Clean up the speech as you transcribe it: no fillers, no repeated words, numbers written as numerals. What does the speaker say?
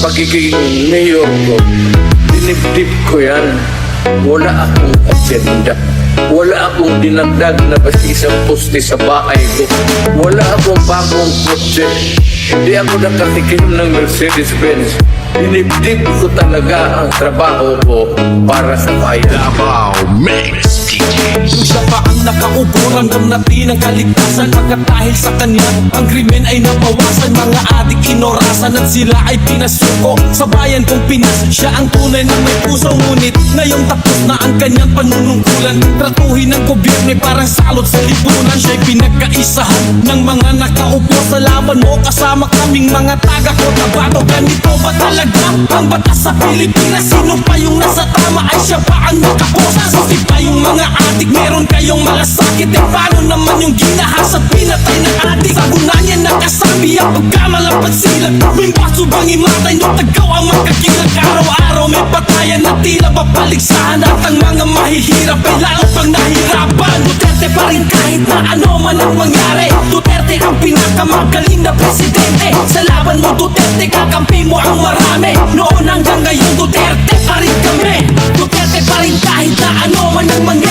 pagiging mayor ko, dinibdib ko yan. Wala akong agenda. Wala akong dinagdag na basta isang poste sa bahay ko. Wala akong bagong kotse. Hindi ako nakatikim ng Mercedes-Benz. Dinibdib ko talaga ang trabaho ko para sa bayan. Davao Mix DJ. Kung siya pa ang nakaupo, ramdam natin ang kaligtasan. Pagkat dahil sa kanya, ang krimen ay nabawasan. Mga adik kinorasan at sila ay pinasuko. Sa bayan kong Pinas, siya ang tunay na may puso. Ngunit ngayong tapos na ang kanyang panunungkulan. Tratuhin ng gobyerno ay parang salot sa lipunan. Siya'y pinagkaisahan ng mga nakaupo. Sa laban mo kasama kaming mga taga-Cotabato. Ganito ba talaga ang batas sa Pilipinas? Sino pa yung nasa tama ay siya pa ang nakaposa? Susi pa yung mga adik, meron kayong malasakit. E paano naman yung ginahas at pinatay ng adik? Sa gunanya nakasabi ang pagkamalapat silag. May baso bang imatay no tagaw ang magkakilag? Araw-araw may patayan na tila babaligsahan. At ang mga mahihirap ay lalo pang nahirapan. Duterte pa rin kahit na ano man ang mangyari. Duterte ang pinakamagaling na presidente. Sa laban mo Duterte, kakampi mo ang marami. Noon hanggang ngayon Duterte pa rin kami. Duterte pa rin kahit na ano man ang mangyari.